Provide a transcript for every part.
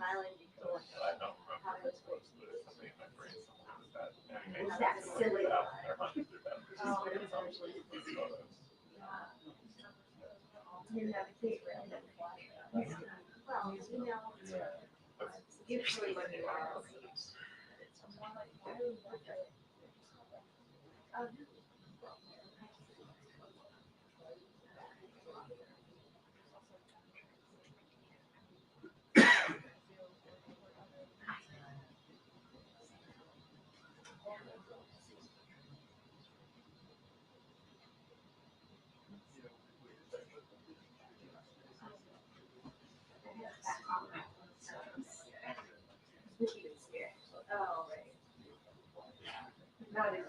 smiling because I don't remember if it's supposed to, but something in my brain something that animation. that's silly. They're hunting through that. Oh, It's obviously these photos. You navigate around that flash. Well, you know, usually when you are. Oh, right. Not as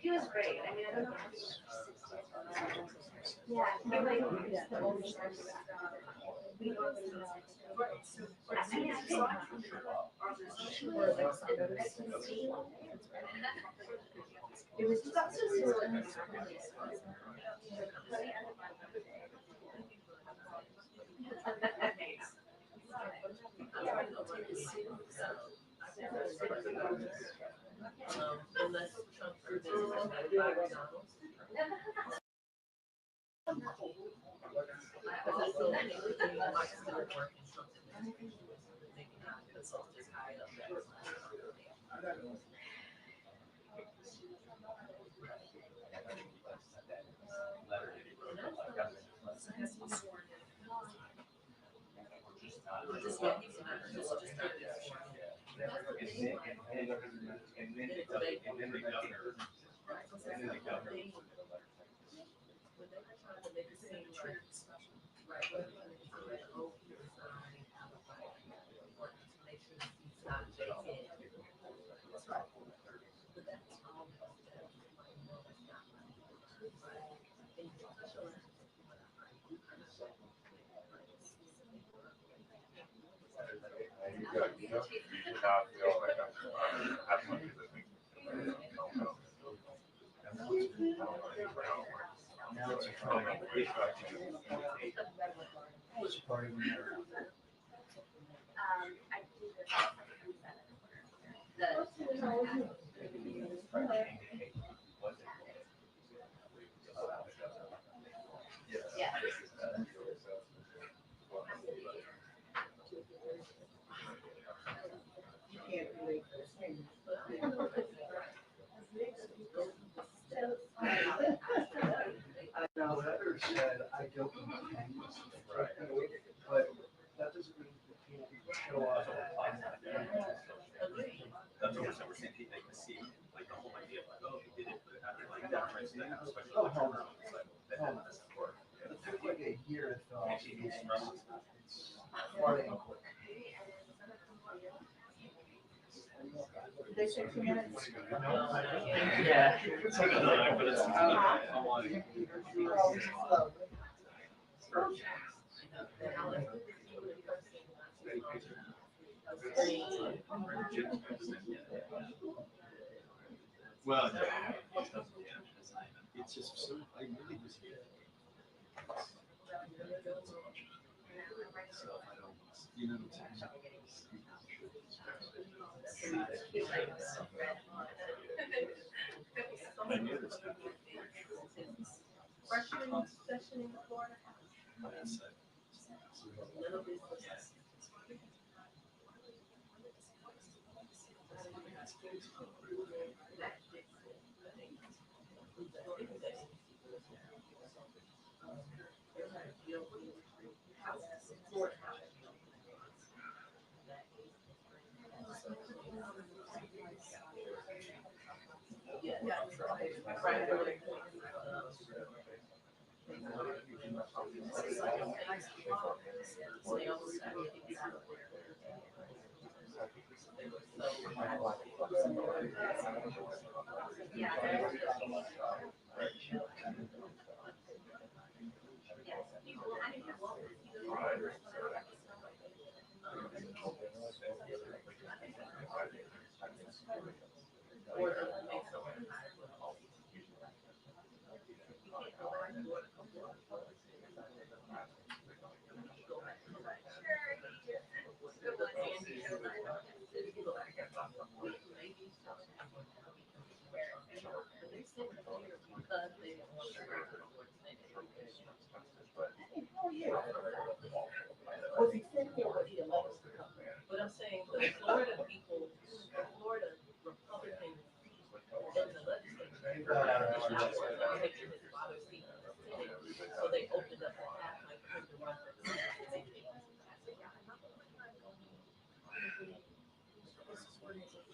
he was great. I mean, I don't know how he was. Yeah, he like the old we don't really know. I mean, I think it was just so Unless Trump McDonald's. You do not feel like as much as I think. Which part of your I do yeah. you can't relate those things. I know others said I don't intend to, but that doesn't mean you can't show up. That's what we're saying. We're saying they can see like the whole idea of like, oh, you did it, but after like that, for instance, especially Oh, like hell no. it's like that doesn't work. It took like a year to fill out. Actually, it's stressful. It's funny and quick. They say 2 minutes. Yeah. It's like a nine, but it's I want it. Well, yeah, it's just so I really just hate it. So I don't, you know, I knew this. Freshman session in Florida. Little bit.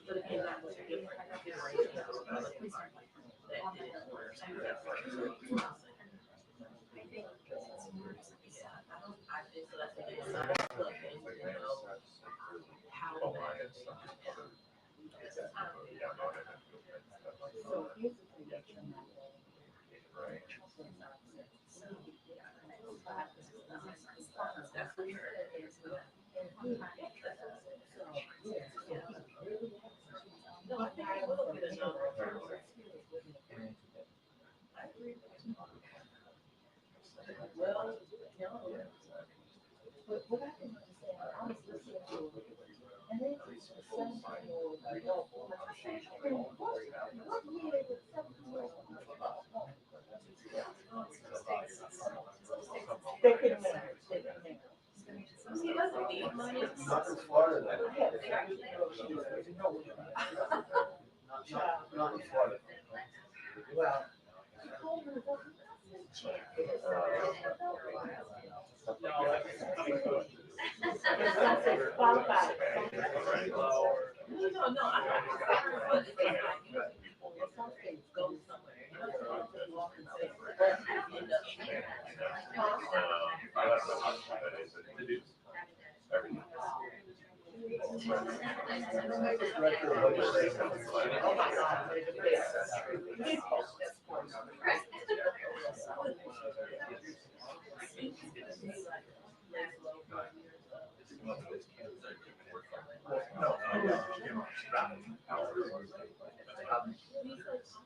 But again, that was a different generation of that did it worse. Yeah, I think so. That's the thing. So I feel like they would know how to manage. So here's the thing that you're not. That's for sure. No, I think it will get a number of people. I agree. Well, but what I can understand, I was listening to, and then some people, what year did some people? They couldn't manage, they couldn't manage. He doesn't need money. Not in Florida, I though. had a friend who goes, she was no. Not in Florida. Well. Qualified. No, I don't. But it's like usually people go somewhere, you know, to walk and say, end up here. Director of legislation. Oh my God, they're the best.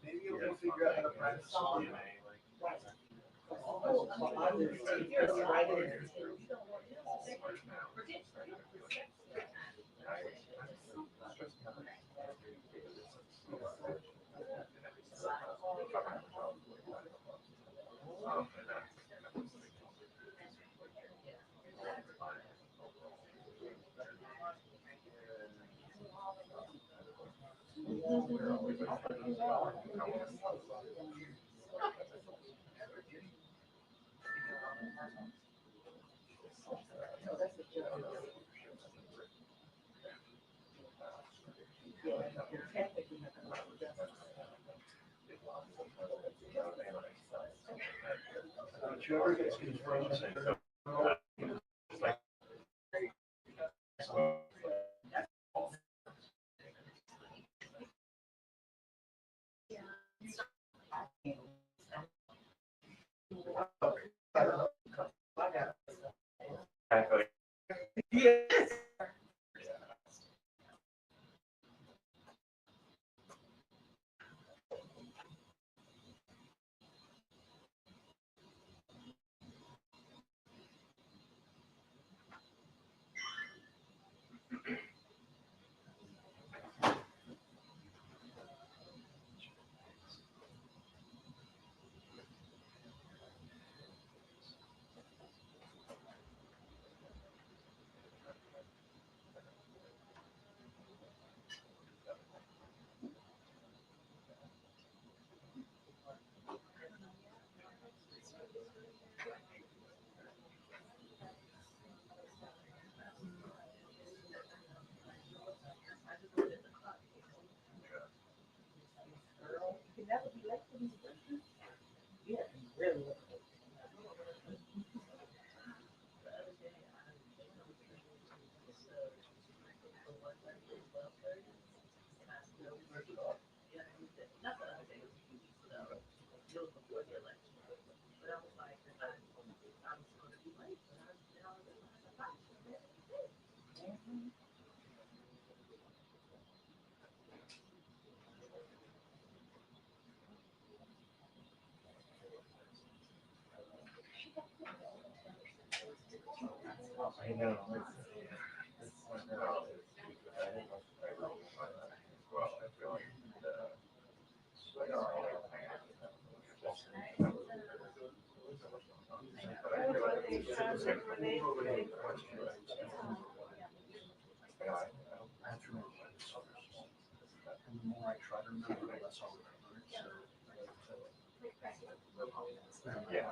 Maybe you'll figure out how to practice song. Whichever gets confirmed. Yes. You can never be late for these questions. Yeah, really. I know. And the more I try to remember, the less I'll remember. Yeah.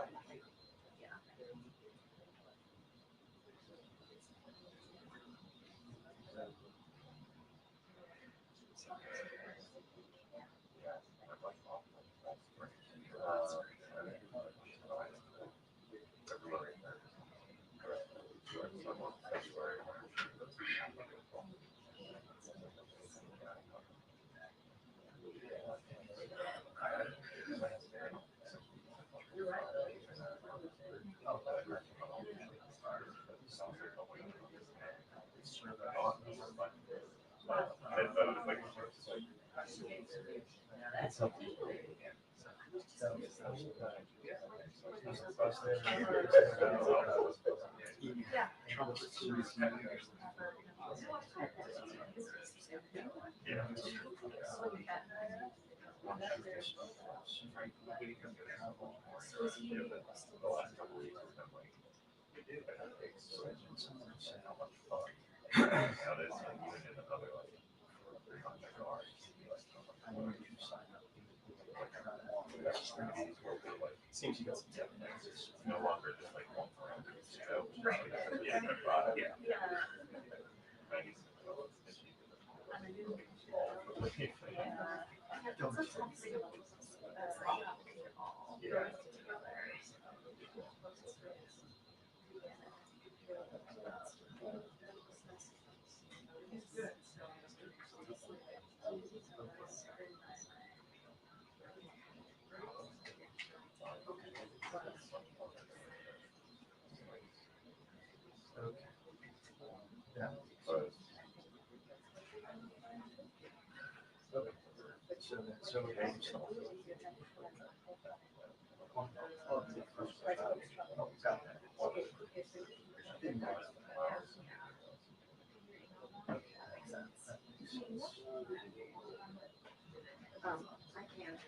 Seems you got some evidence. It's no longer just like one parameter, Yeah. I can't.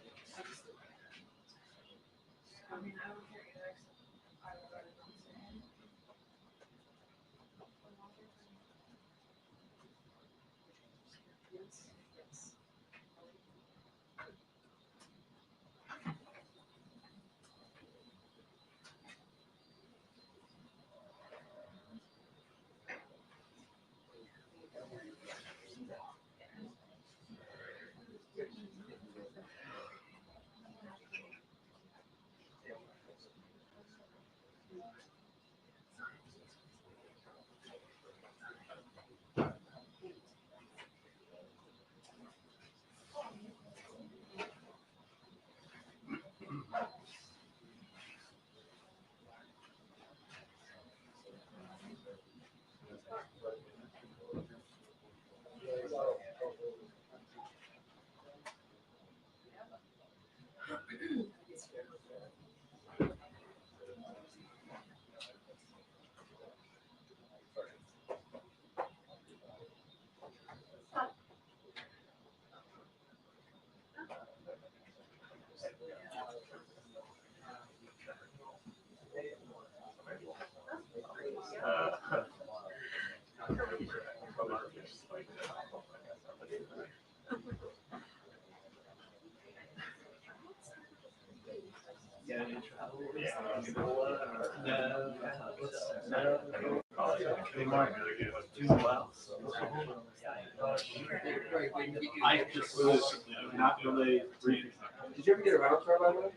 I just was not really reading. Did you ever get a rental car, by the way?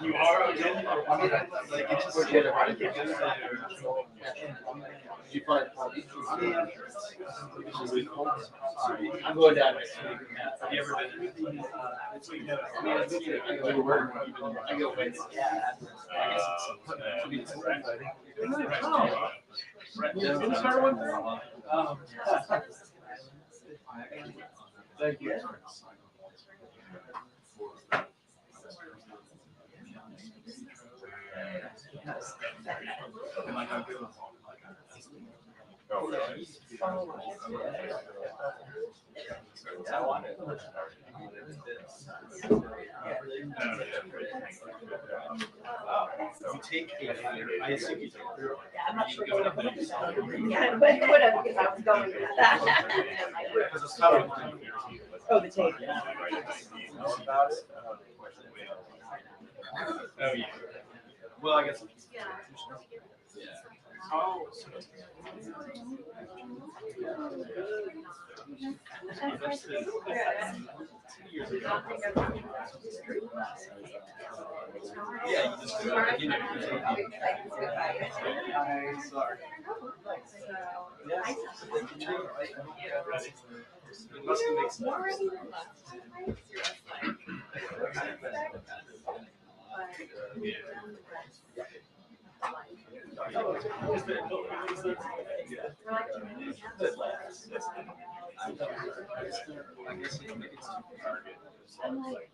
You are again? I mean, like, it's just get a rental car. Did you find? I'm going down next week. Have you ever been? I mean, I go to work. I go Wednesday. Yeah. Thank you. You take a, I assume you take I'm not sure. Yeah, but you would have, because I was going with that. because it's kind of. Oh, the tape. About it. Oh, yeah. Well, I guess. Yeah. Oh, so that's the 2 years ago. Yeah, you just you know, Hi, sorry. Yes. it must make sense. I guess maybe it's target. I'm like,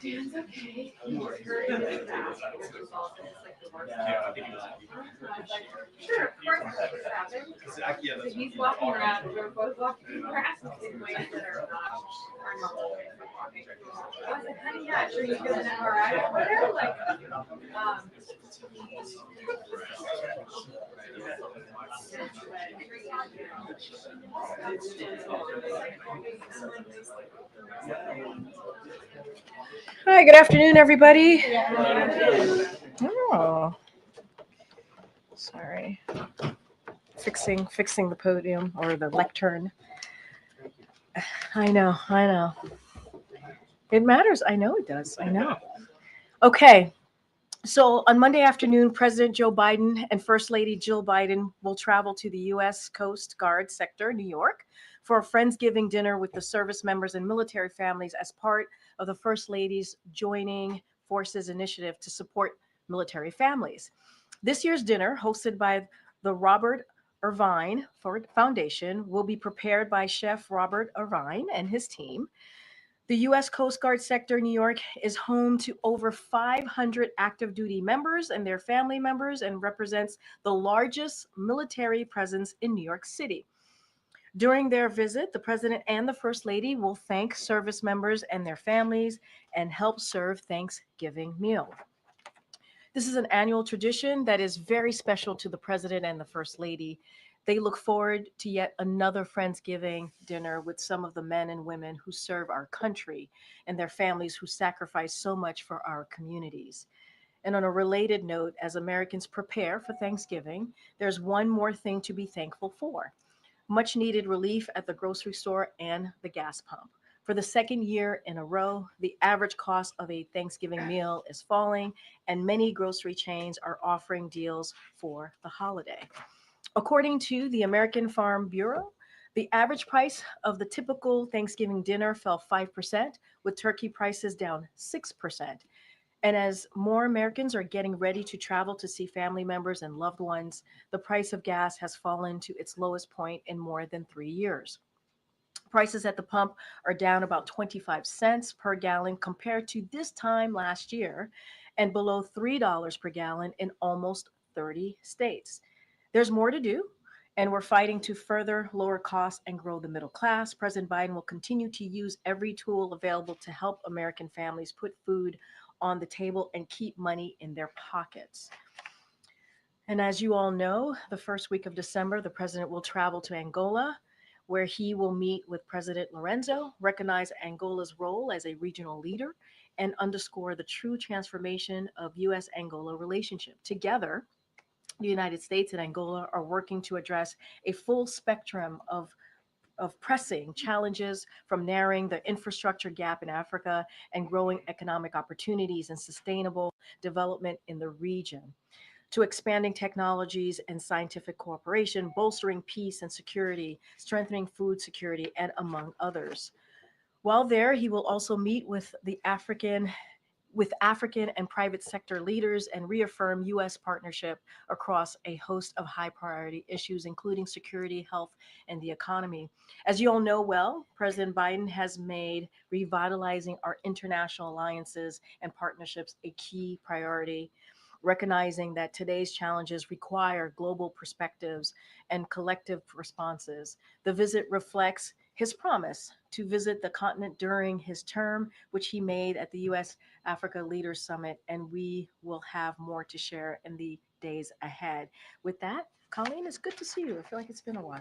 Dan's okay. Yeah, I think it was. Sure, of course that's what happened. Yeah, So he's walking around, we're both walking in grass in ways that are normal ways of walking. I was like, honey, yeah, sure you feel an MRI over there? Like, Hi, good afternoon, everybody. Oh, sorry. Fixing the podium or the lectern. I know. It matters. I know it does. I know. Okay. So on Monday afternoon, President Joe Biden and First Lady Jill Biden will travel to the U.S. Coast Guard sector, New York, for a Friendsgiving dinner with the service members and military families as part of the First Lady's Joining Forces initiative to support military families. This year's dinner, hosted by the Robert Irvine Foundation, will be prepared by Chef Robert Irvine and his team. The U.S. Coast Guard sector, New York, is home to over 500 active duty members and their family members and represents the largest military presence in New York City. During their visit, the President and the First Lady will thank service members and their families and help serve Thanksgiving meal. This is an annual tradition that is very special to the President and the First Lady. They look forward to yet another Friendsgiving dinner with some of the men and women who serve our country and their families who sacrifice so much for our communities. And on a related note, as Americans prepare for Thanksgiving, there's one more thing to be thankful for: much needed relief at the grocery store and the gas pump. For the second year in a row, the average cost of a Thanksgiving meal is falling, and many grocery chains are offering deals for the holiday. According to the American Farm Bureau, the average price of the typical Thanksgiving dinner fell 5%, with turkey prices down 6%. And as more Americans are getting ready to travel to see family members and loved ones, the price of gas has fallen to its lowest point in more than 3 years. Prices at the pump are down about 25 cents per gallon compared to this time last year, and below $3 per gallon in almost 30 states. There's more to do, and we're fighting to further lower costs and grow the middle class. President Biden will continue to use every tool available to help American families put food on the table and keep money in their pockets. And as you all know, the first week of December, the president will travel to Angola, where he will meet with President Lorenzo, recognize Angola's role as a regional leader, and underscore the true transformation of U.S. Angola relationship. Together, the United States and Angola are working to address a full spectrum of pressing challenges, from narrowing the infrastructure gap in Africa and growing economic opportunities and sustainable development in the region, to expanding technologies and scientific cooperation, bolstering peace and security, strengthening food security, and among others. While there, he will also meet with African and private sector leaders and reaffirm U.S. partnership across a host of high priority issues, including security, health, and the economy. As you all know well, President Biden has made revitalizing our international alliances and partnerships a key priority, recognizing that today's challenges require global perspectives and collective responses. The visit reflects his promise to visit the continent during his term, which he made at the U.S. Africa Leaders Summit, and we will have more to share in the days ahead. With that, Colleen, it's good to see you. I feel like it's been a while.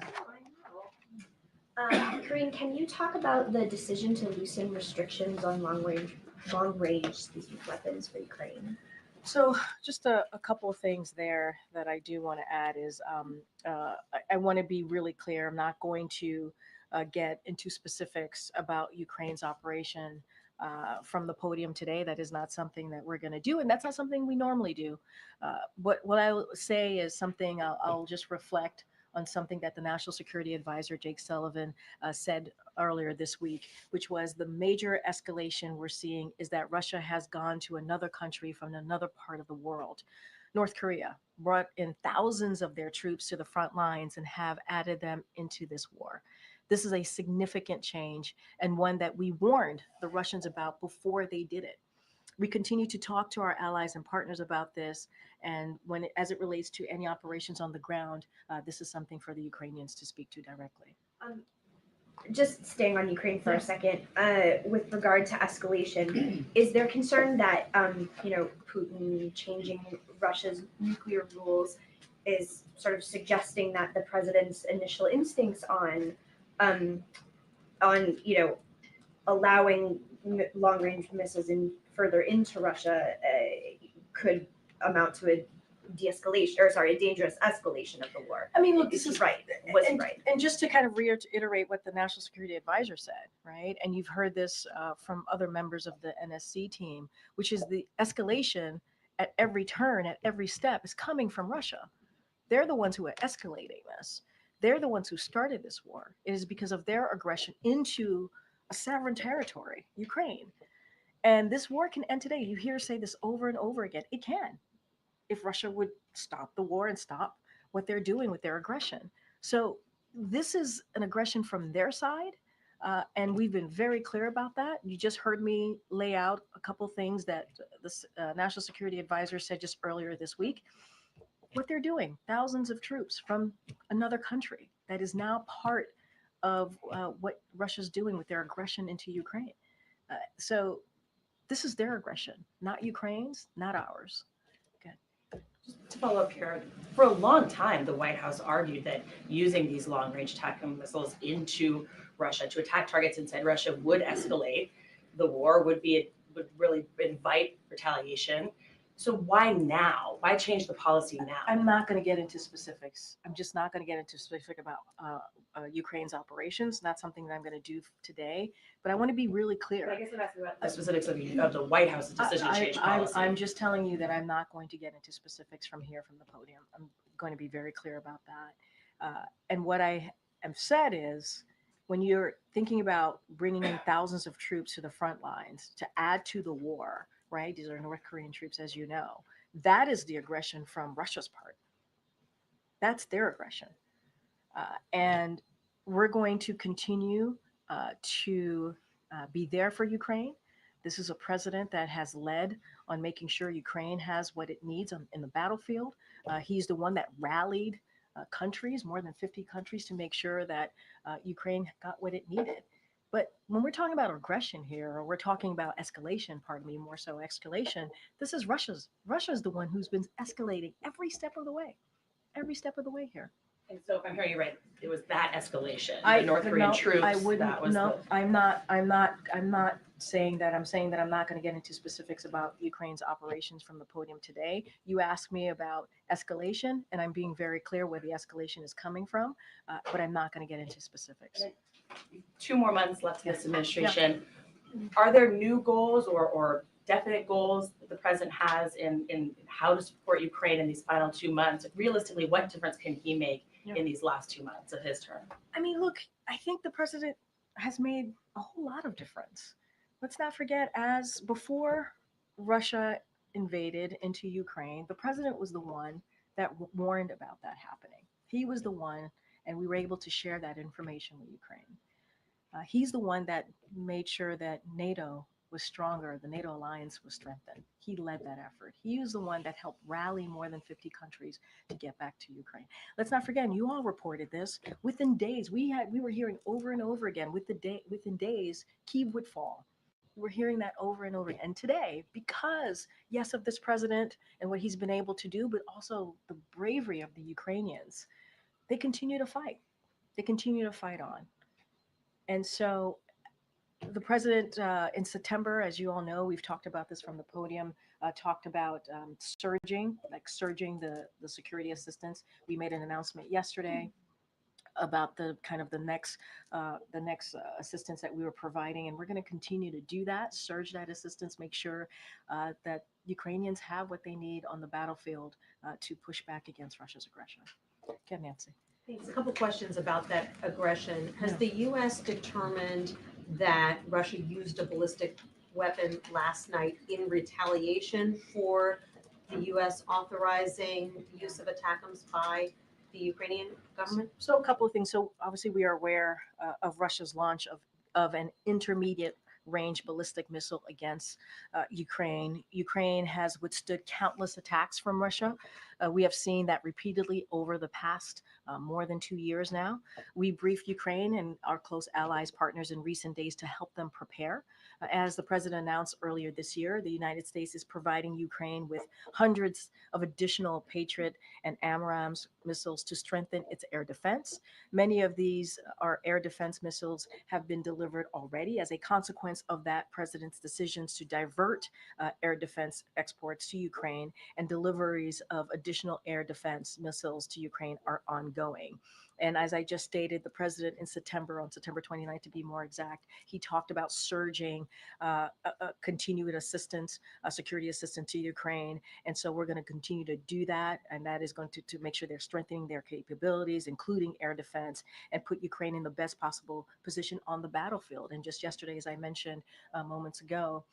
Karine, can you talk about the decision to loosen restrictions on long range weapons for Ukraine? So, just a couple of things there that I do want to add is I want to be really clear. I'm not going to get into specifics about Ukraine's operation from the podium today. That is not something that we're going to do, and that's not something we normally do. What I'll say is something I'll just reflect on something that the National Security Advisor, Jake Sullivan, said earlier this week, which was the major escalation we're seeing is that Russia has gone to another country from another part of the world. North Korea brought in thousands of their troops to the front lines and have added them into this war. This is a significant change and one that we warned the Russians about before they did it. We continue to talk to our allies and partners about this, and as it relates to any operations on the ground, this is something for the Ukrainians to speak to directly. Just staying on Ukraine for a second, with regard to escalation, is there concern that Putin changing Russia's nuclear rules is sort of suggesting that the president's initial instincts on allowing long-range missiles further into Russia could amount to a dangerous escalation of the war? I mean, look, This this is is right. Was it right? And just to kind of reiterate what the National Security Advisor said, right? And you've heard this from other members of the NSC team, which is the escalation at every turn, at every step is coming from Russia. They're the ones who are escalating this. They're the ones who started this war. It is because of their aggression into a sovereign territory, Ukraine. And this war can end today. You hear say this over and over again. It can, if Russia would stop the war and stop what they're doing with their aggression. So this is an aggression from their side, and we've been very clear about that. You just heard me lay out a couple things that the National Security Advisor said just earlier this week. What they're doing, thousands of troops from another country that is now part of what Russia's doing with their aggression into Ukraine. So this is their aggression, not Ukraine's, not ours. To follow up here, for a long time, the White House argued that using these long-range tactical missiles into Russia to attack targets inside Russia would escalate the war, would really invite retaliation. So why now? Why change the policy now? I'm not going to get into specifics. I'm just not going to get into specific about Ukraine's operations. Not something that I'm going to do today. But I want to be really clear. But I guess I'm asking about the specifics of the White House's decision to change policy. I'm just telling you that I'm not going to get into specifics from here from the podium. I'm going to be very clear about that. And what I have said is, when you're thinking about bringing in thousands of troops to the front lines to add to the war, right? These are North Korean troops, as you know. That is the aggression from Russia's part. That's their aggression. And we're going to continue to be there for Ukraine. This is a president that has led on making sure Ukraine has what it needs in the battlefield. He's the one that rallied countries, more than 50 countries, to make sure that Ukraine got what it needed. But when we're talking about aggression here, or we're talking about escalation, pardon me, more so escalation, this is Russia's the one who's been escalating every step of the way here. And so if I'm hearing you right, it was that escalation, the North Korean troops. I wouldn't. I'm not saying that. I'm saying that I'm not going to get into specifics about Ukraine's operations from the podium today. You asked me about escalation, and I'm being very clear where the escalation is coming from, but I'm not going to get into specifics. 2 more months left in this administration. Are there new goals or definite goals that the president has in how to support Ukraine in these final 2 months? Realistically, what difference can he make in these last 2 months of his term? I mean, look, I think the president has made a whole lot of difference. Let's not forget, as before Russia invaded into Ukraine, the president was the one that warned about that happening. He was the one, and we were able to share that information with Ukraine. He's the one that made sure that NATO was stronger, the NATO alliance was strengthened. He led that effort. He was the one that helped rally more than 50 countries to get back to Ukraine. Let's not forget, and you all reported this, within days, we were hearing over and over again, within days, Kyiv would fall. We're hearing that over and over again. And today, because, yes, of this president and what he's been able to do, but also the bravery of the Ukrainians, they continue to fight. They continue to fight on. And so the president in September, as you all know, we've talked about this from the podium, talked about surging the security assistance. We made an announcement yesterday about the kind of the next assistance that we were providing, and we're going to continue to do that, surge that assistance, make sure that Ukrainians have what they need on the battlefield to push back against Russia's aggression. Okay, Nancy. Thanks. A couple questions about that aggression. Has the U.S. determined that Russia used a ballistic weapon last night in retaliation for the U.S. authorizing the use of ATACMS by the Ukrainian government? So a couple of things. So obviously we are aware of Russia's launch of an intermediate range ballistic missile against Ukraine. Ukraine has withstood countless attacks from Russia. We have seen that repeatedly over the past more than 2 years now. We briefed Ukraine and our close allies, partners in recent days to help them prepare. As the president announced earlier this year, the United States is providing Ukraine with hundreds of additional Patriot and AMRAAMS missiles to strengthen its air defense. Many of these air defense missiles have been delivered already as a consequence of that president's decisions to divert air defense exports to Ukraine, and deliveries of additional air defense missiles to Ukraine are ongoing. And as I just stated, the president in September, on September 29th to be more exact, he talked about surging continued assistance, security assistance to Ukraine. And so we're going to continue to do that. And that is going to make sure they're strengthening their capabilities, including air defense, and put Ukraine in the best possible position on the battlefield. And just yesterday, as I mentioned moments ago,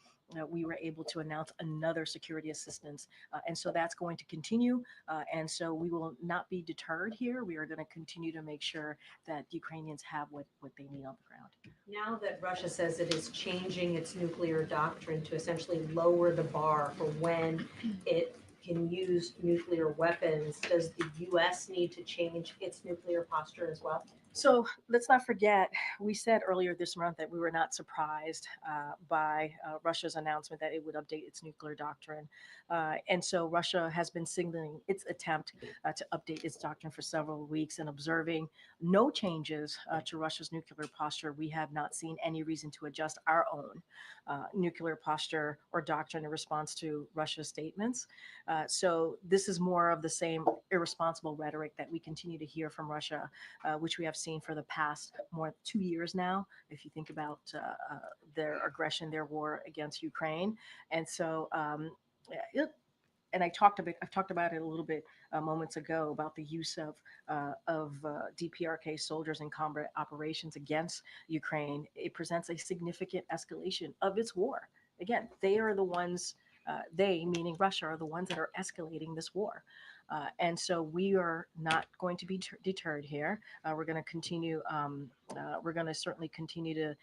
we were able to announce another security assistance. And so that's going to continue. And so we will not be deterred here. We are going to continue to make sure that Ukrainians have what they need on the ground. Now that Russia says it is changing its nuclear doctrine to essentially lower the bar for when it can use nuclear weapons, does the U.S. need to change its nuclear posture as well? So let's not forget, we said earlier this month that we were not surprised by Russia's announcement that it would update its nuclear doctrine. And so Russia has been signaling its attempt to update its doctrine for several weeks, and observing no changes to Russia's nuclear posture. We have not seen any reason to adjust our own nuclear posture or doctrine in response to Russia's statements. So this is more of the same irresponsible rhetoric that we continue to hear from Russia, which we have seen for the past more 2 years now, if you think about their aggression, their war against Ukraine. And so, and I've talked about it a little bit moments ago about the use of DPRK soldiers in combat operations against Ukraine. It presents a significant escalation of its war. Again, they are the ones, they, meaning Russia, are the ones that are escalating this war. And so we are not going to be deterred here. We're going to continue. We're going to certainly continue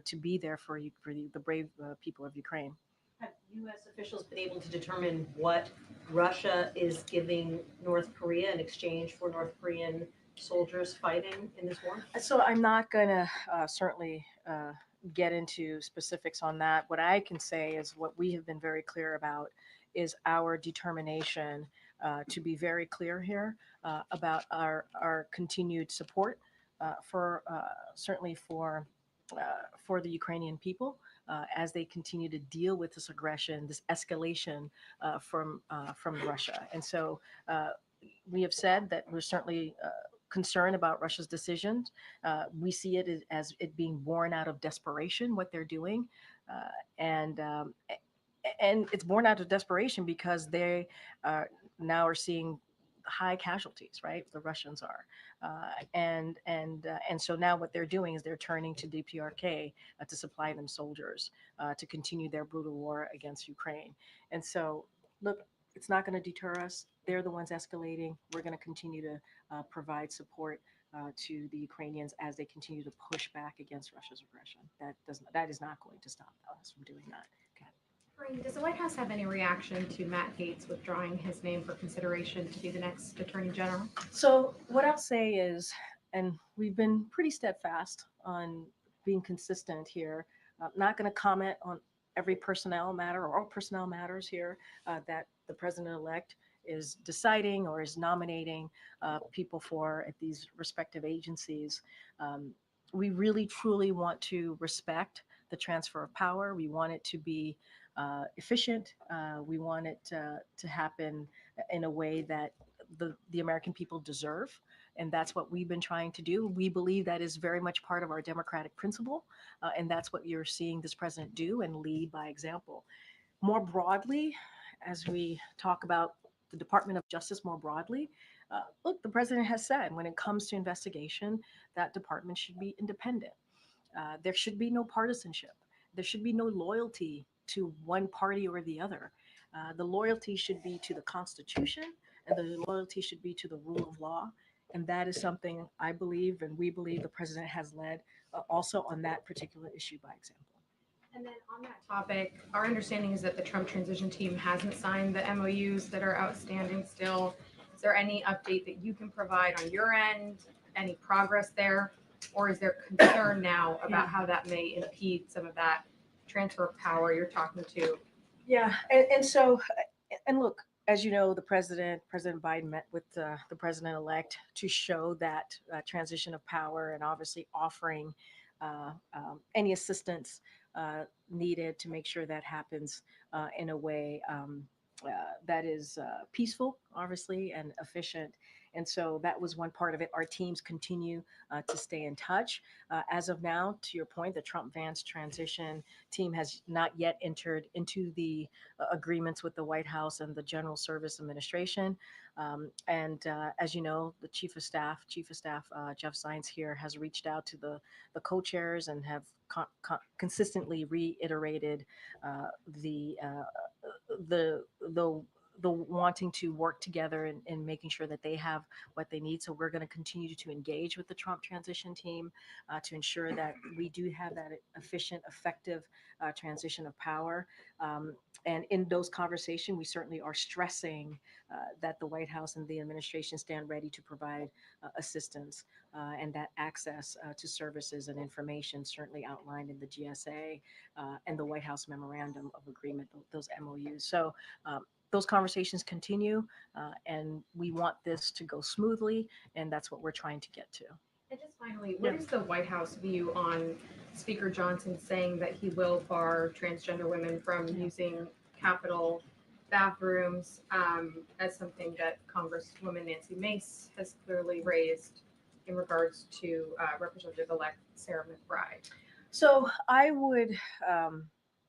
to be there for the brave people of Ukraine. Have U.S. officials been able to determine what Russia is giving North Korea in exchange for North Korean soldiers fighting in this war? So I'm not going to certainly get into specifics on that. What I can say is what we have been very clear about is our determination to be very clear here about our continued support certainly for the Ukrainian people as they continue to deal with this aggression, this escalation from Russia. And so we have said that we're certainly concerned about Russia's decisions. We see it as it being born out of desperation, what they're doing, and it's born out of desperation because they now are seeing high casualties, right? The Russians are, and so now what they're doing is they're turning to DPRK to supply them soldiers to continue their brutal war against Ukraine. And so, look, it's not going to deter us. They're the ones escalating. We're going to continue to provide support to the Ukrainians as they continue to push back against Russia's aggression. That is not going to stop us from doing that. Okay. Karine, does the White House have any reaction to Matt Gaetz withdrawing his name for consideration to be the next Attorney General? So what I'll say is, and we've been pretty steadfast on being consistent here. I'm not going to comment on every personnel matter or all personnel matters here that the president-elect is deciding or is nominating people for at these respective agencies. We really, truly want to respect the transfer of power. We want it to be efficient. We want it to happen in a way that the American people deserve. And that's what we've been trying to do. We believe that is very much part of our democratic principle. And that's what you're seeing this president do and lead by example. More broadly, as we talk about the Department of Justice more broadly, look, the president has said when it comes to investigation, that department should be independent. There should be no partisanship. There should be no loyalty to one party or the other. The loyalty should be to the Constitution, and the loyalty should be to the rule of law. And that is something I believe, and we believe the president has led also on that particular issue by example. And then on that topic, our understanding is that the Trump transition team hasn't signed the MOUs that are outstanding still. Is there any update that you can provide on your end? Any progress there? Or is there concern now about how that may impede some of that transfer of power you're talking to? Yeah, and look, as you know, President Biden met with the president-elect to show that transition of power and obviously offering any assistance needed to make sure that happens in a way that is peaceful, obviously, and efficient. And so that was one part of it. Our teams continue to stay in touch. As of now, to your point, the Trump-Vance transition team has not yet entered into the agreements with the White House and the General Service Administration. As you know, the Chief of Staff, Jeff Zients here, has reached out to the co-chairs and have consistently reiterated the wanting to work together and making sure that they have what they need. So we're going to continue to engage with the Trump transition team to ensure that we do have that efficient, effective transition of power. And in those conversations, we certainly are stressing that the White House and the administration stand ready to provide assistance and that access to services and information certainly outlined in the GSA and the White House Memorandum of Agreement, those MOUs. So those conversations continue, and we want this to go smoothly, and that's what we're trying to get to. And just finally, what is the White House view on Speaker Johnson saying that he will bar transgender women from using Capitol bathrooms as something that Congresswoman Nancy Mace has clearly raised in regards to Representative-elect Sarah McBride? So I would,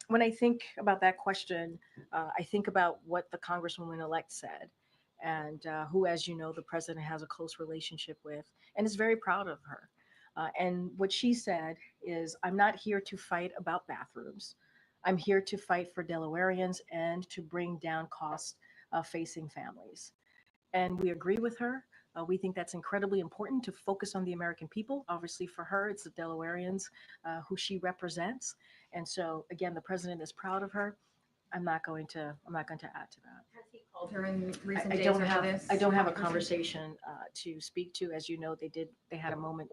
when I think about that question, I think about what the Congresswoman-elect said, and who, as you know, the president has a close relationship with and is very proud of her. And what she said is, I'm not here to fight about bathrooms. I'm here to fight for Delawareans and to bring down costs facing families. And we agree with her. We think that's incredibly important to focus on the American people. Obviously, for her, it's the Delawareans who she represents. And so, again, the president is proud of her. I'm not going to add to that. Has he called her in recent I days don't over have this? I don't have a conversation to speak to. As you know, they had a moment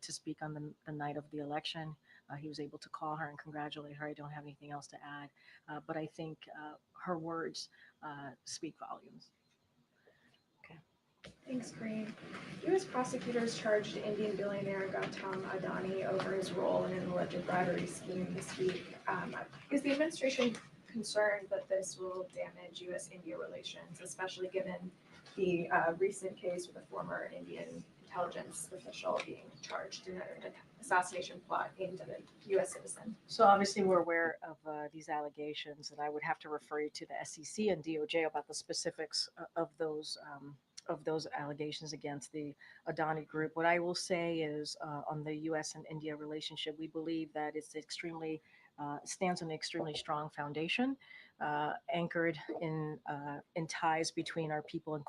to speak on the night of the election. He was able to call her and congratulate her. I don't have anything else to add, but I think her words speak volumes. Thanks, Karine. U.S. prosecutors charged Indian billionaire Gautam Adani over his role in an alleged bribery scheme this week. Is the administration concerned that this will damage U.S.-India relations, especially given the recent case with a former Indian intelligence official being charged in an assassination plot aimed at a U.S. citizen? So obviously we're aware of these allegations, and I would have to refer you to the SEC and DOJ about the specifics of those allegations against the Adani group. What I will say is on the U.S. and India relationship, we believe that it's extremely stands on an extremely strong foundation, anchored in ties between our people and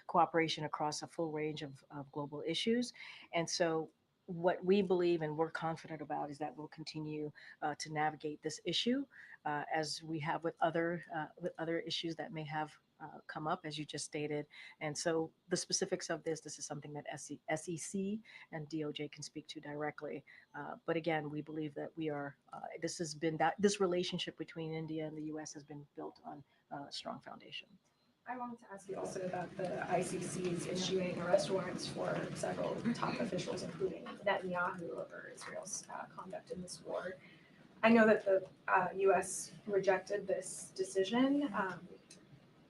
cooperation across a full range of global issues. And so what we believe and we're confident about is that we'll continue to navigate this issue as we have with other issues that may have come up, as you just stated. And so the specifics of this is something that SEC and DOJ can speak to directly. But again, we believe that this relationship between India and the U.S. has been built on a strong foundation. I wanted to ask you also about the ICC's issuing arrest warrants for several top officials, including Netanyahu, over Israel's conduct in this war. I know that the U.S. rejected this decision.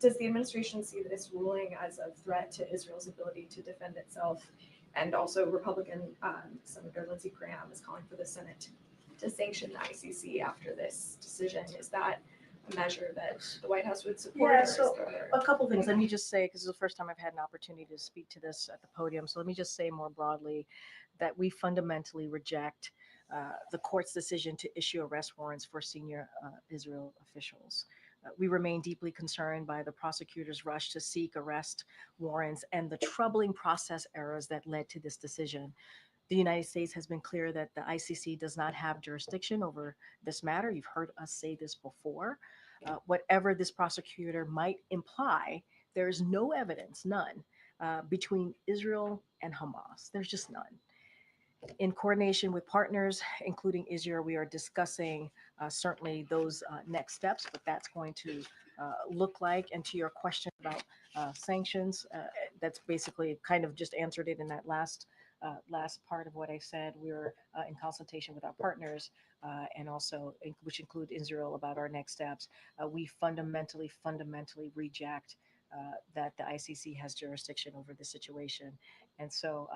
Does the administration see this ruling as a threat to Israel's ability to defend itself? And also, Republican Senator Lindsey Graham is calling for the Senate to sanction the ICC after this decision. Is that a measure that the White House would support? Yeah, so a couple things. Let me just say, because it's the first time I've had an opportunity to speak to this at the podium. So let me just say more broadly that we fundamentally reject the court's decision to issue arrest warrants for senior Israel officials. We remain deeply concerned by the prosecutor's rush to seek arrest warrants and the troubling process errors that led to this decision. The United States has been clear that the ICC does not have jurisdiction over this matter. You've heard us say this before. Whatever this prosecutor might imply, there is no evidence, none, between Israel and Hamas. There's just none. In coordination with partners, including Israel, we are discussing certainly those next steps, what that's going to look like. And to your question about sanctions, that's basically kind of just answered it in that last part of what I said. We're in consultation with our partners and also, which include Israel, about our next steps. We fundamentally reject that the ICC has jurisdiction over this situation. And so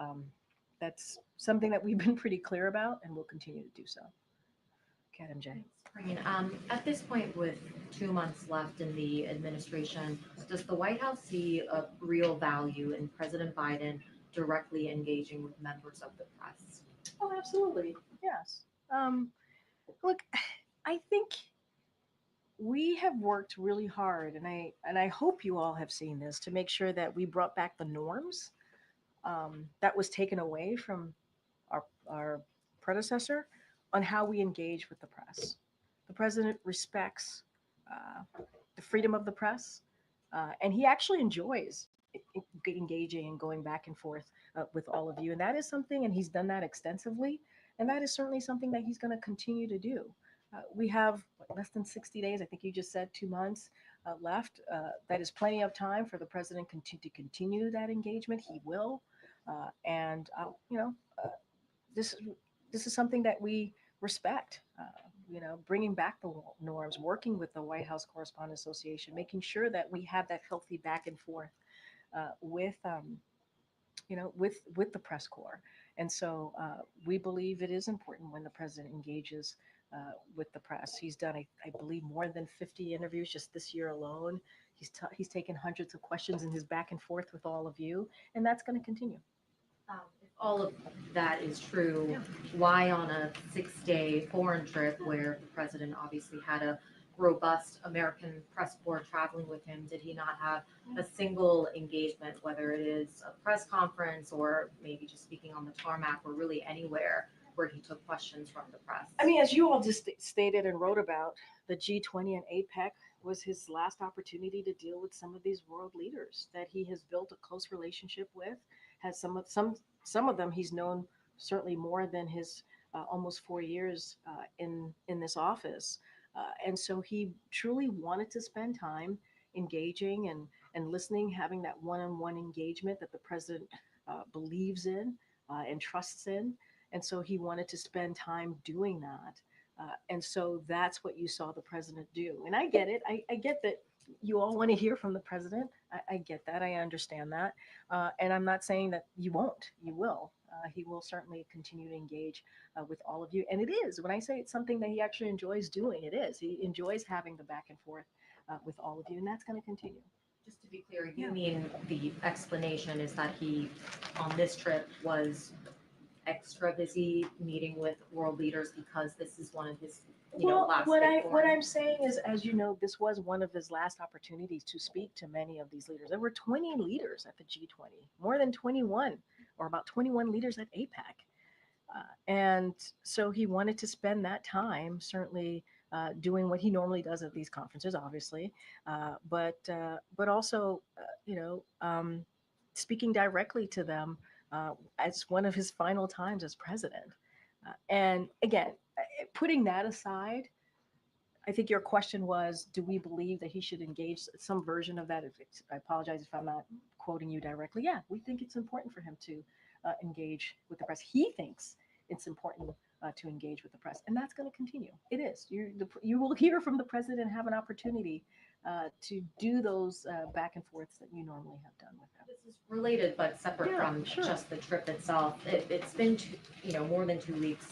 that's something that we've been pretty clear about and will continue to do so. Okay, MJ. At this point, with 2 months left in the administration, does the White House see a real value in President Biden directly engaging with members of the press? Oh, absolutely. Yes. Look, I think we have worked really hard, and I hope you all have seen this, to make sure that we brought back the norms that was taken away from our predecessor on how we engage with the press. The president respects the freedom of the press, and he actually enjoys engaging and going back and forth with all of you. And that is something, and he's done that extensively, and that is certainly something that he's going to continue to do. We have less than 60 days, I think you just said 2 months left. That is plenty of time for the president to continue that engagement. He will. This is something that we respect, bringing back the norms, working with the White House Correspondents Association, making sure that we have that healthy back and forth with the press corps. And so we believe it is important when the president engages with the press. He's done, I believe, more than 50 interviews just this year alone. He's taken hundreds of questions in his back and forth with all of you, and that's going to continue. If all of that is true, why on a 6-day foreign trip where the president obviously had a robust American press corps traveling with him, did he not have a single engagement, whether it is a press conference or maybe just speaking on the tarmac or really anywhere where he took questions from the press? I mean, as you all just stated and wrote about, the G20 and APEC was his last opportunity to deal with some of these world leaders that he has built a close relationship with. Has some of them he's known certainly more than his almost 4 years in this office, and so he truly wanted to spend time engaging and listening, having that one-on-one engagement that the president believes in and trusts in, and so he wanted to spend time doing that, and so that's what you saw the president do. And I get it. I get that you all want to hear from the president. I get that. I understand that. And I'm not saying that you won't. You will. He will certainly continue to engage with all of you. And it is, when I say it's something that he actually enjoys doing, it is. He enjoys having the back and forth with all of you, and that's going to continue. Just to be clear, you mean the explanation is that he, on this trip, was extra busy meeting with world leaders because this is one of his, last what big foreign- I'm saying is, as you know, this was one of his last opportunities to speak to many of these leaders. There were 20 leaders at the G20, more than 21, or about 21 leaders at APEC. And so he wanted to spend that time certainly doing what he normally does at these conferences, obviously, but also, speaking directly to them as one of his final times as president. And again, putting that aside, I think your question was, do we believe that he should engage some version of that? I apologize if I'm not quoting you directly. Yeah, we think it's important for him to engage with the press. He thinks it's important to engage with the press, and that's going to continue. It is. You will hear from the president and have an opportunity to do those back and forths that you normally have done with him. This is related but separate from just the trip itself. It's been more than 2 weeks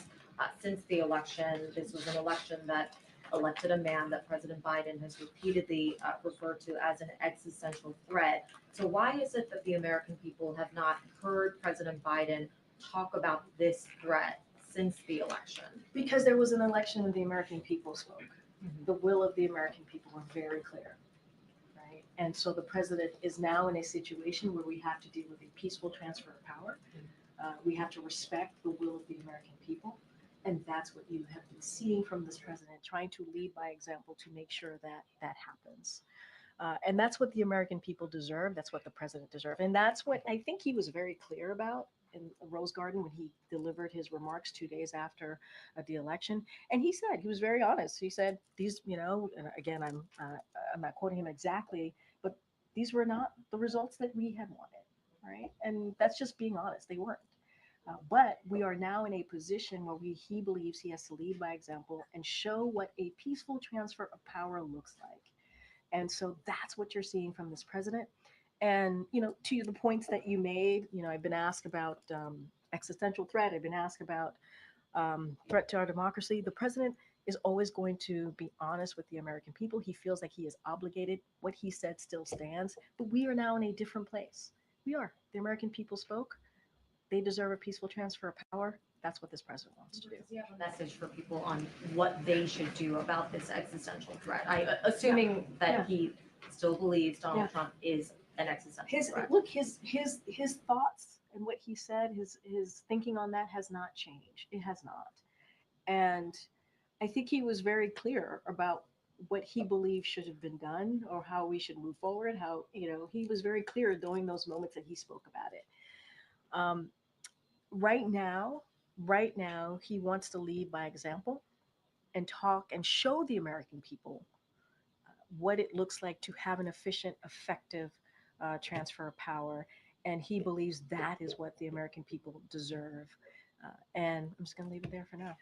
since the election. This was an election that elected a man that President Biden has repeatedly referred to as an existential threat. So why is it that the American people have not heard President Biden talk about this threat since the election? Because there was an election and the American people spoke. The will of the American people were very clear, right? And so the president is now in a situation where we have to deal with a peaceful transfer of power. We have to respect the will of the American people. And that's what you have been seeing from this president, trying to lead by example to make sure that that happens. And that's what the American people deserve. That's what the president deserved. And that's what I think he was very clear about in Rose Garden when he delivered his remarks 2 days after the election. And he said, he was very honest. He said, these, and again, I'm not quoting him exactly, but these were not the results that we had wanted, right? And that's just being honest. They weren't. But we are now in a position where he believes he has to lead by example and show what a peaceful transfer of power looks like. And so that's what you're seeing from this president. And, to the points that you made, I've been asked about existential threat. I've been asked about threat to our democracy. The president is always going to be honest with the American people. He feels like he is obligated. What he said still stands. But we are now in a different place. We are. The American people spoke. They deserve a peaceful transfer of power. That's what this president wants to do. Does he have a message for people on what they should do about this existential threat? Assuming that he still believes Donald Trump is an existential threat. Look, his thoughts and what he said, his thinking on that has not changed. It has not. And I think he was very clear about what he believes should have been done or how we should move forward. How, he was very clear during those moments that he spoke about it. Right now, he wants to lead by example and talk and show the American people what it looks like to have an efficient, effective transfer of power. And he believes that is what the American people deserve. And I'm just going to leave it there for now.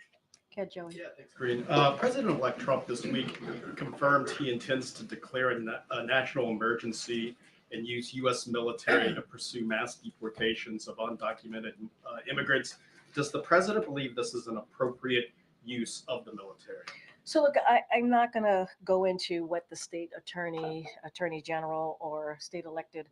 Okay, Joey. Yeah, thanks, Karine. President-elect Trump this week confirmed he intends to declare a national emergency and use U.S. military to pursue mass deportations of undocumented immigrants. Does the president believe this is an appropriate use of the military? So look, I'm not going to go into what the state attorney general, or state elected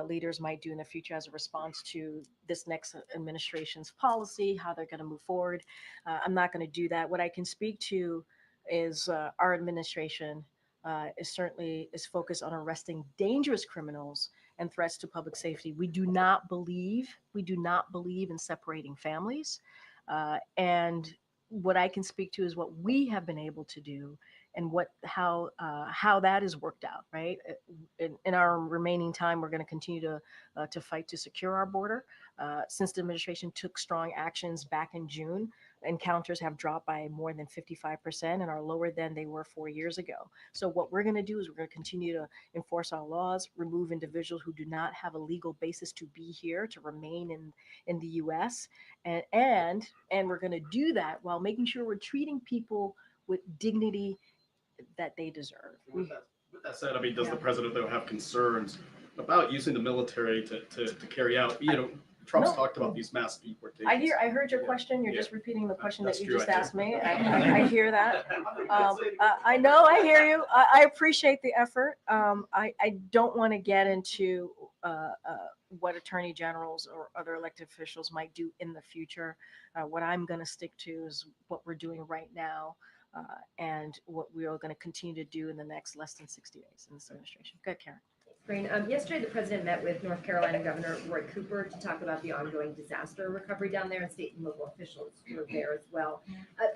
leaders might do in the future as a response to this next administration's policy, how they're going to move forward. I'm not going to do that. What I can speak to is our administration is focused on arresting dangerous criminals and threats to public safety. We do not believe in separating families. And what I can speak to is what we have been able to do and how that has worked out, right? In our remaining time, we're going to continue to fight to secure our border. Since the administration took strong actions back in June, encounters have dropped by more than 55% and are lower than they were 4 years ago. So what we're going to do is we're going to continue to enforce our laws, remove individuals who do not have a legal basis to be here, to remain in the U.S. And we're going to do that while making sure we're treating people with dignity that they deserve. With that said, does the president, though, have concerns about using the military to carry out, Trump's talked about these mass deportations. I heard your question. You're just repeating the question that you true, just I asked me. I hear that. I know, I hear you. I appreciate the effort. I don't want to get into what attorney generals or other elected officials might do in the future. What I'm going to stick to is what we're doing right now, and what we are going to continue to do in the next less than 60 days in this administration. Good, Karen. Green. Yesterday, the president met with North Carolina Governor Roy Cooper to talk about the ongoing disaster recovery down there, and state and local officials were there as well.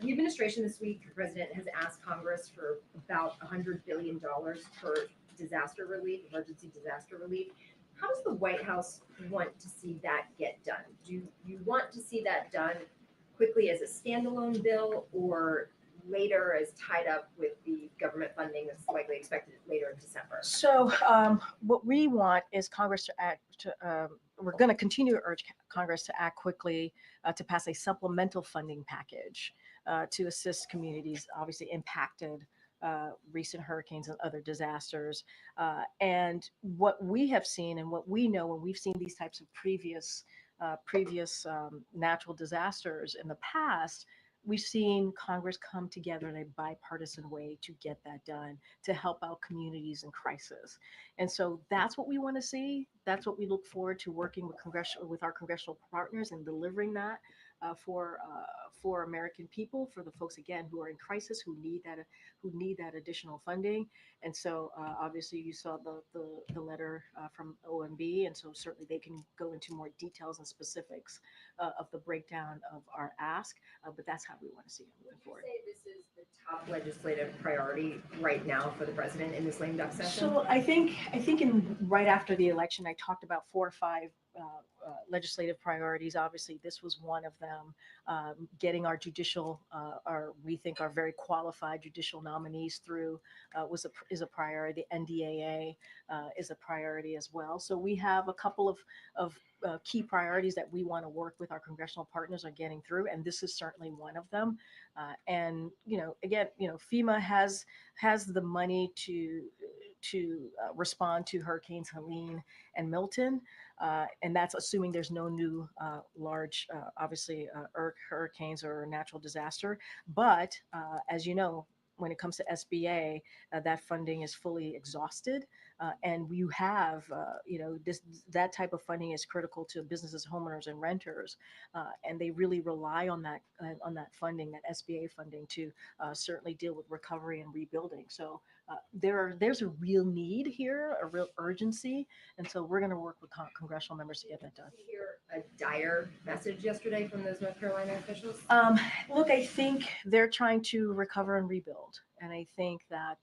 The administration this week, the president has asked Congress for about $100 billion for disaster relief, emergency disaster relief. How does the White House want to see that get done? Do you want to see that done quickly as a standalone bill, or later as tied up with the government funding that's likely expected later in December? So what we want is Congress to act. We're going to continue to urge Congress to act quickly to pass a supplemental funding package to assist communities obviously impacted recent hurricanes and other disasters. And what we have seen and what we know when we've seen these types of previous natural disasters in the past, we've seen Congress come together in a bipartisan way to get that done, to help out communities in crisis. And so that's what we want to see. That's what we look forward to working with our congressional partners and delivering that for American people, for the folks again who are in crisis, who need that additional funding. And so obviously you saw the letter from OMB, and so certainly they can go into more details and specifics of the breakdown of our ask. But that's how we want to see it moving forward. Would you say this is the top legislative priority right now for the president in this lame duck session? So I think right after the election, I talked about 4 or 5 legislative priorities. Obviously, this was one of them. Getting our judicial, we think our very qualified judicial nominees through is a priority. The NDAA is a priority as well. So we have a couple of key priorities that we want to work with our congressional partners on getting through, and this is certainly one of them. And again, FEMA has the money to respond to Hurricanes Helene and Milton, and that's assuming there's no new large, obviously, hurricanes or natural disaster. But as you know, when it comes to SBA, that funding is fully exhausted, and you have, that type of funding is critical to businesses, homeowners, and renters, and they really rely on that funding, that SBA funding, to certainly deal with recovery and rebuilding. So there's a real need here, a real urgency, and so we're going to work with congressional members to get that done. Did you hear a dire message yesterday from those North Carolina officials? Look, I think they're trying to recover and rebuild, and I think that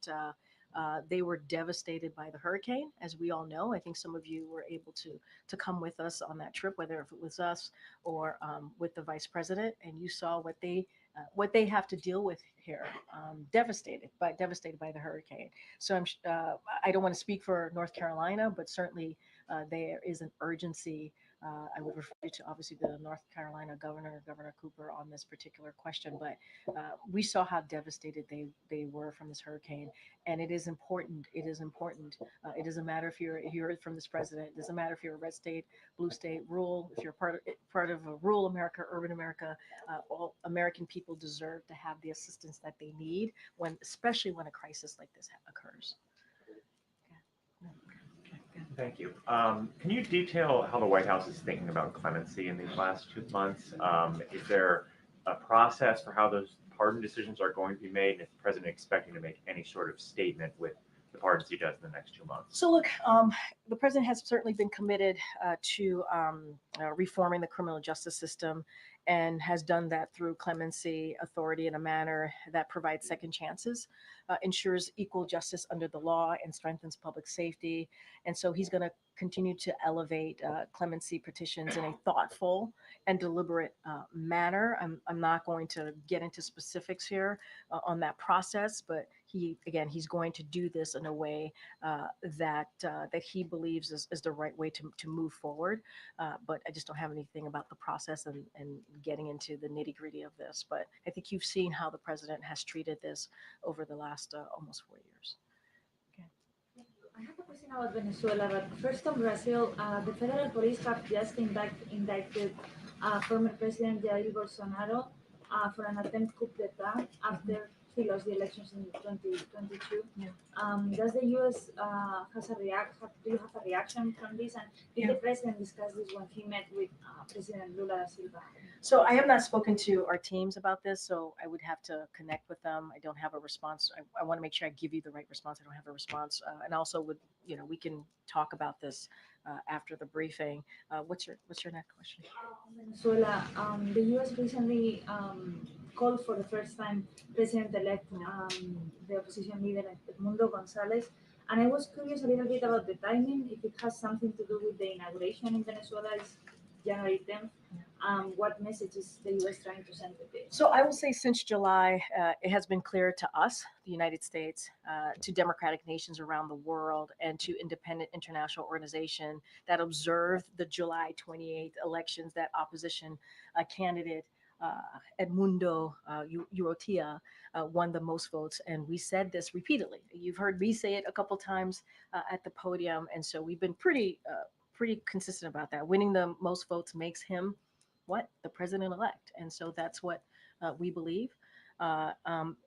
they were devastated by the hurricane, as we all know. I think some of you were able to come with us on that trip, whether if it was us or with the vice president, and you saw what they have to deal with here. Devastated by the hurricane. So I don't want to speak for North Carolina, but certainly there is an urgency. I would refer you to obviously the North Carolina Governor Cooper, on this particular question, but we saw how devastated they were from this hurricane, and it is important. It doesn't matter if you're from this president. It doesn't matter if you're a red state, blue state, rural. If you're part of a rural America, urban America, all American people deserve to have the assistance that they need especially when a crisis like this occurs. Thank you. Can you detail how the White House is thinking about clemency in these last 2 months? Is there a process for how those pardon decisions are going to be made? And is the president expecting to make any sort of statement with the pardons he does in the next 2 months? So look, the president has certainly been committed to reforming the criminal justice system, and has done that through clemency authority in a manner that provides second chances, ensures equal justice under the law, and strengthens public safety. And so he's going to continue to elevate clemency petitions in a thoughtful and deliberate manner. I'm not going to get into specifics here on that process, but he's going to do this in a way that he believes is the right way to move forward. But I just don't have anything about the process and getting into the nitty gritty of this. But I think you've seen how the president has treated this over the last almost 4 years. I have a question about Venezuela, but first on Brazil, the federal police have just indicted former President Jair Bolsonaro for an attempt coup d'etat after he lost the elections in 2022. Yeah. Does the U.S. Do you have a reaction from this? And did the president discuss this when he met with President Lula da Silva? So I have not spoken to our teams about this, so I would have to connect with them. I don't have a response. I want to make sure I give you the right response. I don't have a response. And also would, we can talk about this after the briefing. What's your next question? Venezuela, the U.S. recently called for the first time President-elect, the opposition leader Edmundo Gonzalez. And I was curious a little bit about the timing, if it has something to do with the inauguration in Venezuela, is January 10th. What message is the U.S. trying to send with this? So I will say since July, it has been clear to us, the United States, to democratic nations around the world, and to independent international organizations that observed the July 28th elections that opposition candidate Edmundo Urrutia won the most votes. And we said this repeatedly. You've heard me say it a couple times at the podium. And so we've been pretty consistent about that. Winning the most votes makes him the president-elect. And so that's what we believe.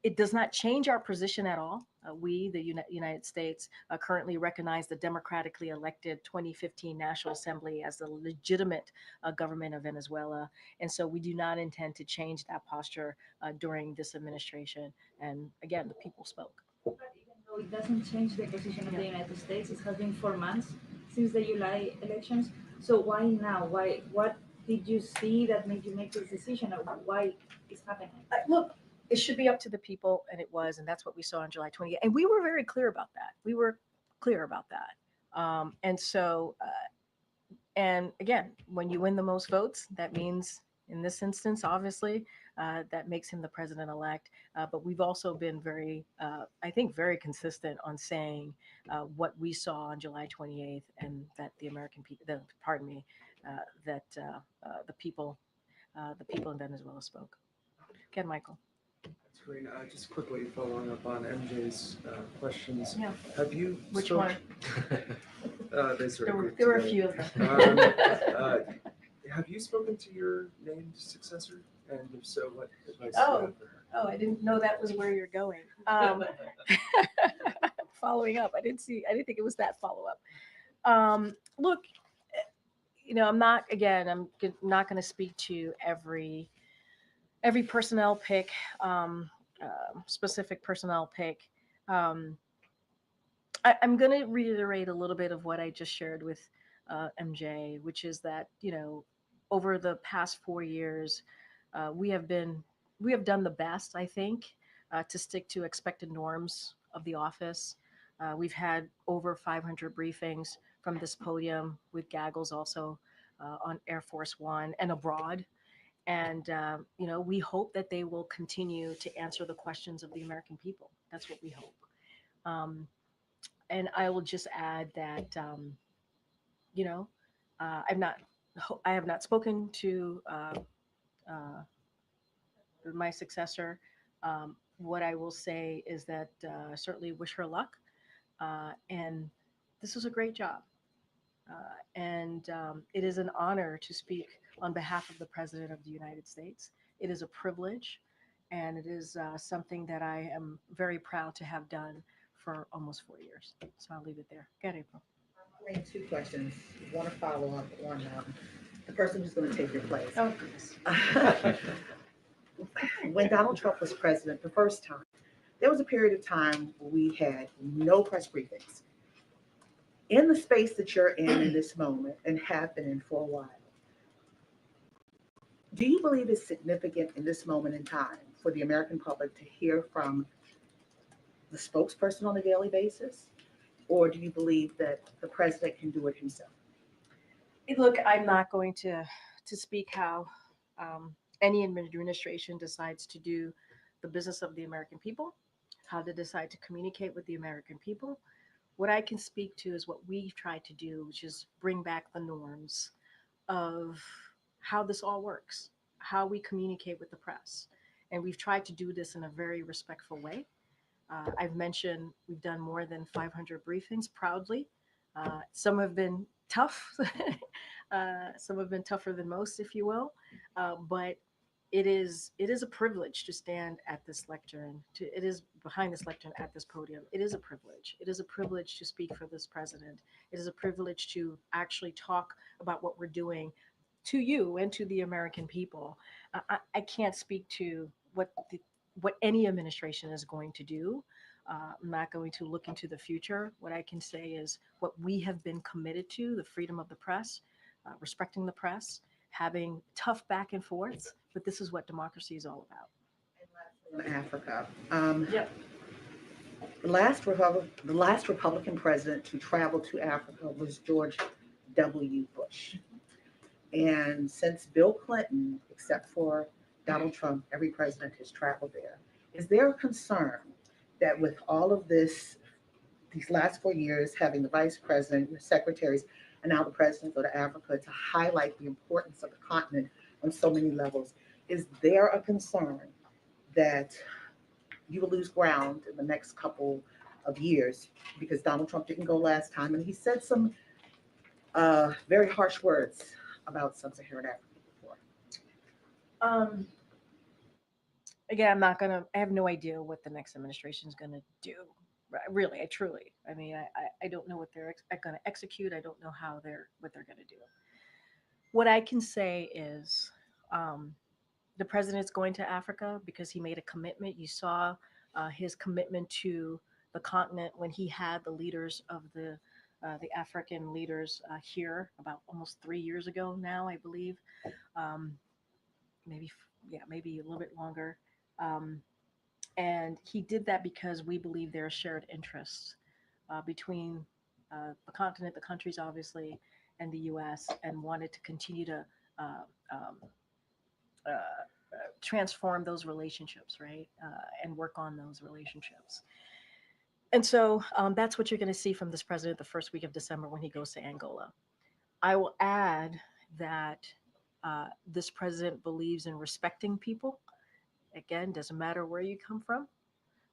It does not change our position at all. We, the United States, currently recognize the democratically elected 2015 National Assembly as the legitimate government of Venezuela. And so we do not intend to change that posture during this administration. And again, the people spoke. But even though it doesn't change the position of the United States, it has been 4 months since the July elections. So why now? What did you see that made you make this decision, or why it's happening? Look, it should be up to the people, and it was, and that's what we saw on July 28th. And we were very clear about that. And so, and again, when you win the most votes, that means, in this instance, obviously, that makes him the president-elect. But we've also been very, I think, very consistent on saying what we saw on July 28th, and that the American people, that the people in Venezuela spoke. Ken Michael. That's great. Just quickly following up on MJ's questions. Yeah. Have you? Which one? There were a few of them. Have you spoken to your named successor? And if so, what advice Oh. do you have for her? Oh, I didn't know that was where you're going. Following up, I didn't think it was that follow up. Look, I'm not going to speak to every personnel pick, specific personnel pick. I'm going to reiterate a little bit of what I just shared with MJ, which is that, over the past 4 years, we have done the best, I think, to stick to expected norms of the office. We've had over 500 briefings from this podium with gaggles also on Air Force One and abroad. And, we hope that they will continue to answer the questions of the American people. That's what we hope. And I will just add that, I have not spoken to my successor. What I will say is that I certainly wish her luck. And this was a great job. And it is an honor to speak on behalf of the President of the United States. It is a privilege, and it is something that I am very proud to have done for almost 4 years. So I'll leave it there. Go ahead, April. I have 2 questions. One to follow up on the person who's going to take your place. Oh, goodness. When Donald Trump was president the first time, there was a period of time where we had no press briefings. In the space that you're in this moment and have been in for a while, do you believe it's significant in this moment in time for the American public to hear from the spokesperson on a daily basis? Or do you believe that the president can do it himself? Look, I'm not going to speak how any administration decides to do the business of the American people, how to decide to communicate with the American people. What I can speak to is what we've tried to do, which is bring back the norms of how this all works, how we communicate with the press. And we've tried to do this in a very respectful way. I've mentioned we've done more than 500 briefings proudly. Some have been tough. Some have been tougher than most, if you will. But it is a privilege to stand at this lectern. It is behind this lectern at this podium. It is a privilege. It is a privilege to speak for this president. It is a privilege to actually talk about what we're doing to you and to the American people. I can't speak to what any administration is going to do. I'm not going to look into the future. What I can say is what we have been committed to: the freedom of the press, respecting the press, having tough back and forths. But this is what democracy is all about. In Africa. Yep. The last Republican president to travel to Africa was George W. Bush. And since Bill Clinton, except for Donald Trump, every president has traveled there. Is there a concern that with all of this, these last 4 years, having the vice president, the secretaries, and now the president go to Africa to highlight the importance of the continent on so many levels, is there a concern that you will lose ground in the next couple of years? Because Donald Trump didn't go last time, and he said some very harsh words about sub-Saharan Africa before. Again, I have no idea what the next administration is going to do. Really, I mean, I don't know what they're going to execute. I don't know what they're going to do. What I can say is the president's going to Africa because he made a commitment. You saw his commitment to the continent when he had the leaders of the African leaders here about almost 3 years ago now, I believe. Maybe a little bit longer. And he did that because we believe there are shared interests between the continent, the countries, obviously, and the U.S., and wanted to continue to transform those relationships, right? And work on those relationships. And so that's what you're going to see from this president the first week of December when he goes to Angola. I will add that this president believes in respecting people. Again, doesn't matter where you come from.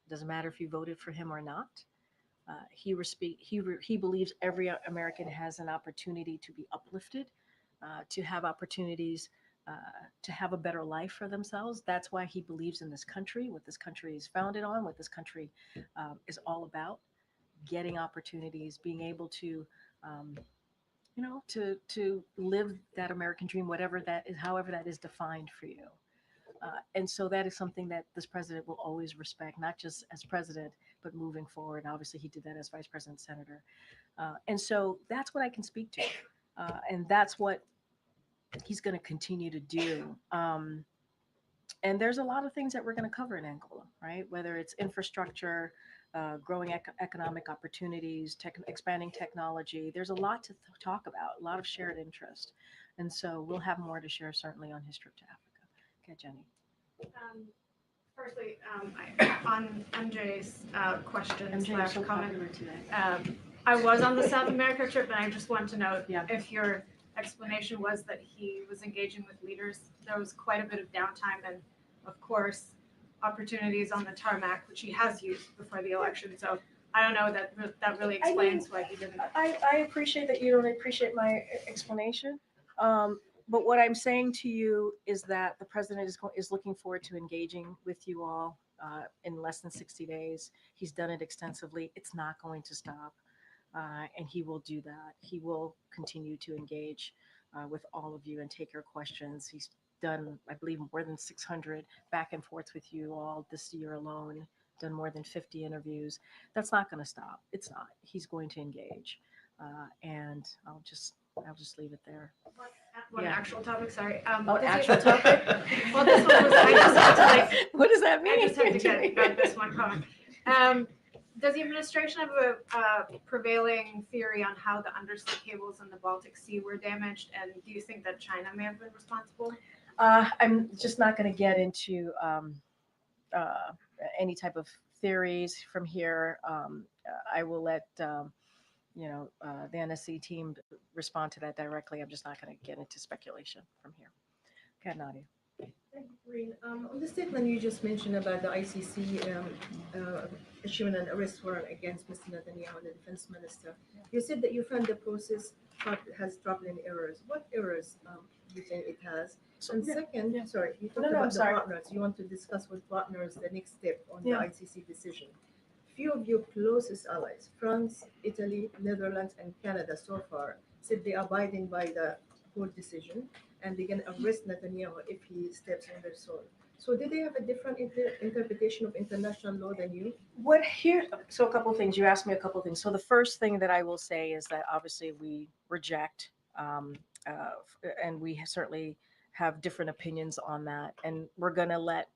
Doesn't matter if you voted for him or not. He believes every American has an opportunity to be uplifted, to have opportunities to have a better life for themselves. That's why he believes in this country, what this country is founded on, what this country is all about: getting opportunities, being able to, to live that American dream, whatever that is, however that is defined for you. And so that is something that this president will always respect, not just as president, but moving forward. And obviously, he did that as vice president, senator. And so that's what I can speak to. And that's what he's going to continue to do. And there's a lot of things that we're going to cover in Angola, right? Whether it's infrastructure, growing economic opportunities, expanding technology. There's a lot to talk about, a lot of shared interest. And so we'll have more to share certainly on his trip to Africa. Okay, Jenny. Firstly, on MJ's question slash comment, I was on the South America trip, and I just want to know if your explanation was that he was engaging with leaders. There was quite a bit of downtime, and of course, opportunities on the tarmac, which he has used before the election. So I don't know that really explains why he didn't. I appreciate that you don't appreciate my explanation. But what I'm saying to you is that the president is looking forward to engaging with you all in less than 60 days. He's done it extensively. It's not going to stop. And he will do that. He will continue to engage with all of you and take your questions. He's done, I believe, more than 600 back and forths with you all this year alone, done more than 50 interviews. That's not going to stop. It's not. He's going to engage. And I'll just leave it there. One actual topic, sorry. Actual topic? Well, this one was, I just had to what does that mean? I just had to get this one comment. Does the administration have a prevailing theory on how the undersea cables in the Baltic Sea were damaged? And do you think that China may have been responsible? I'm just not going to get into any type of theories from here. I will let the NSC team respond to that directly. I'm just not going to get into speculation from here. Okay, Nadia. Thank you, Karine. On the statement you just mentioned about the ICC issuing an arrest warrant against Mr. Netanyahu, the defense minister, you said that you found the process has dropped in errors. What errors you think it has? So, And yeah, second, yeah. sorry, you No, talked no, I'm about the sorry. partners. You want to discuss with partners the next step on the Yeah. ICC decision. Few of your closest allies, France, Italy, Netherlands, and Canada so far, said they are abiding by the court decision and they can arrest Netanyahu if he steps on their soil. So did they have a different interpretation of international law than you? What here, so a couple of things, you asked me a couple of things. So the first thing that I will say is that obviously we reject, and we certainly have different opinions on that. And we're going to let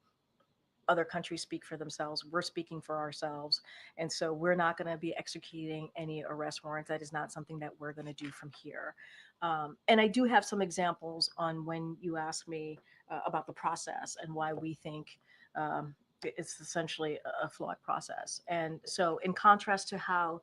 other countries speak for themselves. We're speaking for ourselves. And so we're not going to be executing any arrest warrants. That is not something that we're going to do from here. And I do have some examples on when you ask me about the process and why we think it's essentially a flawed process. And so in contrast to how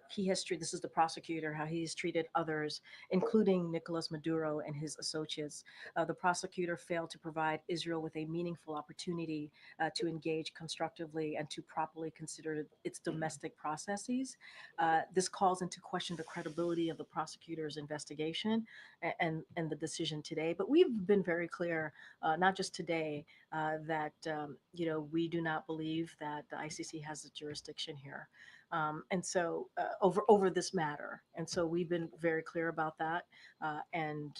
he has treated, this is the prosecutor, how he has treated others, including Nicolas Maduro and his associates. The prosecutor failed to provide Israel with a meaningful opportunity to engage constructively and to properly consider its domestic processes. This calls into question the credibility of the prosecutor's investigation and the decision today. But we've been very clear, not just today, that we do not believe that the ICC has the jurisdiction here. And so over this matter. And so we've been very clear about that. And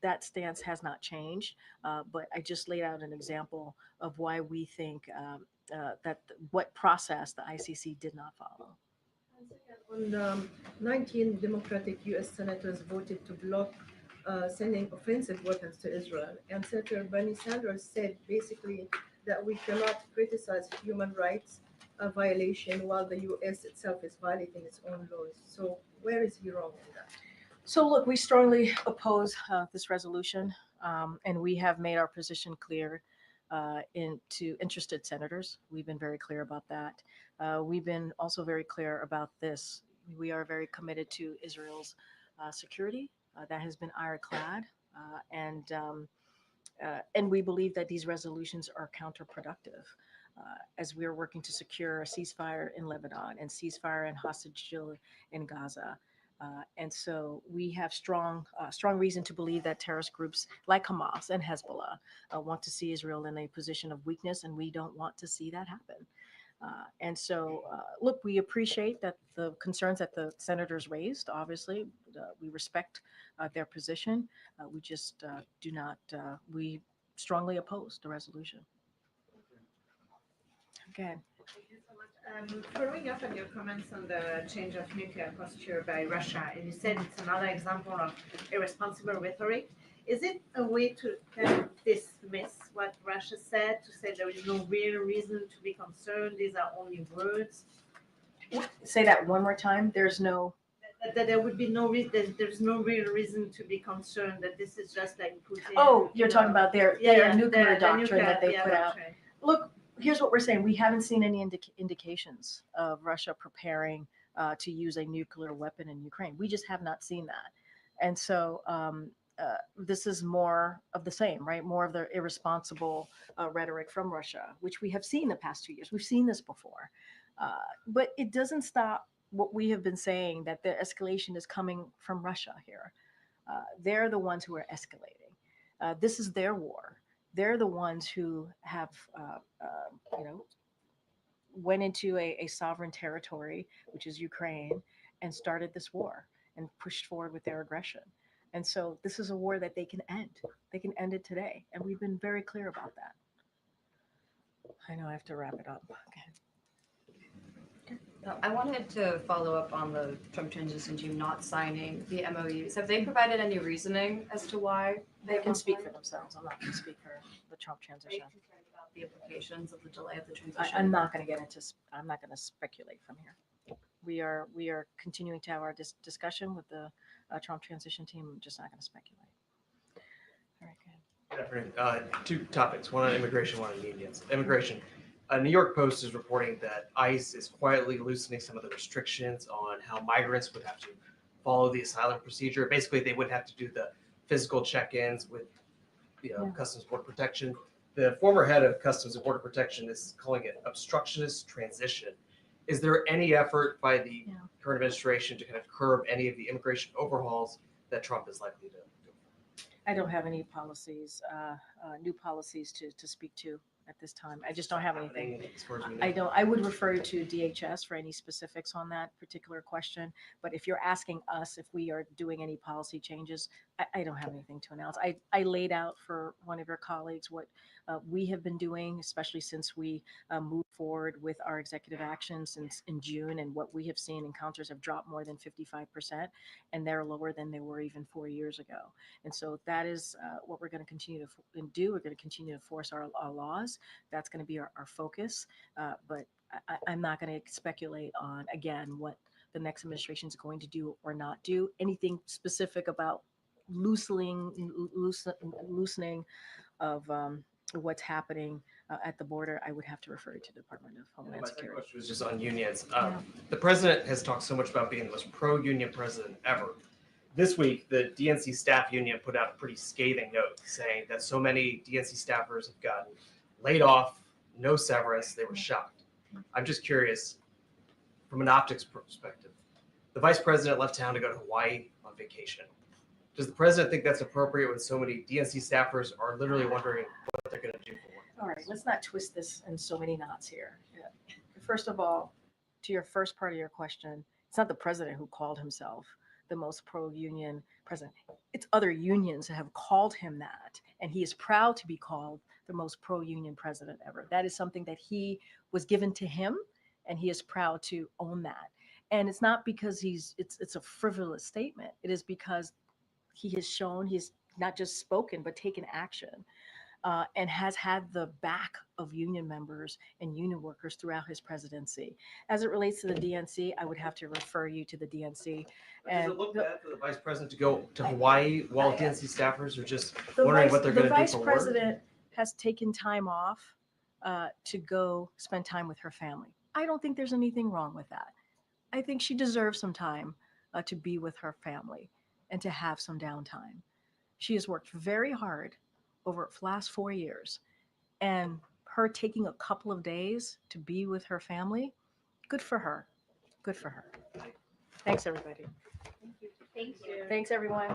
that stance has not changed. But I just laid out an example of why we think that what process the ICC did not follow. On 19 Democratic U.S. senators voted to block sending offensive weapons to Israel. And Senator Bernie Sanders said basically that we cannot criticize human rights violation while the U.S. itself is violating its own laws. So where is he wrong in that? So look, we strongly oppose this resolution, and we have made our position clear to interested senators. We've been very clear about that. We've been also very clear about this. We are very committed to Israel's security. That has been ironclad, and we believe that these resolutions are counterproductive. As we are working to secure a ceasefire in Lebanon and ceasefire and hostage deal in Gaza. And so we have strong reason to believe that terrorist groups like Hamas and Hezbollah want to see Israel in a position of weakness, and we don't want to see that happen. And so, look, we appreciate that the concerns that the senators raised. Obviously, we respect their position. We just do not. We strongly oppose the resolution. Okay. Thank you so much. Following up on your comments on the change of nuclear posture by Russia, and you said it's another example of irresponsible rhetoric. Is it a way to kind of dismiss what Russia said, to say there is no real reason to be concerned, these are only words? Say that one more time. There's no. That there would be no reason, there's no real reason to be concerned, that this is just like Putin. Oh, you're talking about their nuclear doctrine that they put out. Doctrine. Look, here's what we're saying. We haven't seen any indications of Russia preparing to use a nuclear weapon in Ukraine. We just have not seen that. And so this is more of the same, right? More of the irresponsible rhetoric from Russia, which we have seen the past 2 years. We've seen this before. But it doesn't stop what we have been saying, that the escalation is coming from Russia here. They're the ones who are escalating. This is their war. They're the ones who have, went into a sovereign territory, which is Ukraine, and started this war and pushed forward with their aggression. And so this is a war that they can end. They can end it today. And we've been very clear about that. I know I have to wrap it up. Okay. I wanted to follow up on the Trump transition team not signing the MOUs. Have they provided any reasoning as to why They can speak for themselves. I'm not going to speak for the Trump transition. about the implications of the delay of the transition? I'm not going to get into. I'm not going to speculate from here. We are continuing to have our discussion with the Trump transition team. I'm just not going to speculate. All right, Good afternoon. Two topics, one on immigration, one on unions. Immigration. New York Post is reporting that ICE is quietly loosening some of the restrictions on how migrants would have to follow the asylum procedure. Basically, they wouldn't have to do the physical check-ins with Customs Border Protection. The former head of Customs and Border Protection is calling it obstructionist transition. Is there any effort by the current administration to kind of curb any of the immigration overhauls that Trump is likely to do? I don't have any policies, new policies to speak to at this time. I just don't have anything. Happening as far as we know? I don't, I would refer you to DHS for any specifics on that particular question. But if you're asking us if we are doing any policy changes, I don't have anything to announce. I laid out for one of your colleagues what we have been doing, especially since we moved forward with our executive action since in June, and what we have seen, encounters have dropped more than 55%, and they're lower than they were even 4 years ago. And so that is what we're going to continue to do. We're going to continue to enforce our laws. That's going to be our focus. But I'm not going to speculate on, again, what the next administration is going to do or not do. Anything specific about loosening of what's happening at the border, I would have to refer you to the Department of Homeland My second Security. question was just on unions. Yeah. The president has talked so much about being the most pro-union president ever. This week, the DNC staff union put out a pretty scathing note saying that so many DNC staffers have gotten laid off, no severance, they were shocked. I'm just curious, from an optics perspective, the vice president left town to go to Hawaii on vacation. Does the president think that's appropriate when so many DNC staffers are literally wondering what they're going to do for work? All right, let's not twist this in so many knots here. First of all, to your first part of your question, it's not the president who called himself the most pro-union president. It's other unions that have called him that, and he is proud to be called the most pro-union president ever. That is something that he was given to him, and he is proud to own that. And it's not because it's a frivolous statement. It is because he has shown, he's not just spoken, but taken action. And has had the back of union members and union workers throughout his presidency. As it relates to the DNC, I would have to refer you to the DNC. Does it look bad for the vice president to go to Hawaii while DNC staffers are just wondering vice, what they're going to do vice for work? president has taken time off to go spend time with her family. I don't think there's anything wrong with that. I think she deserves some time to be with her family and to have some downtime. She has worked very hard over the last 4 years, and her taking a couple of days to be with her family, good for her. Good for her. Thanks, everybody. Thank you. Thanks, everyone.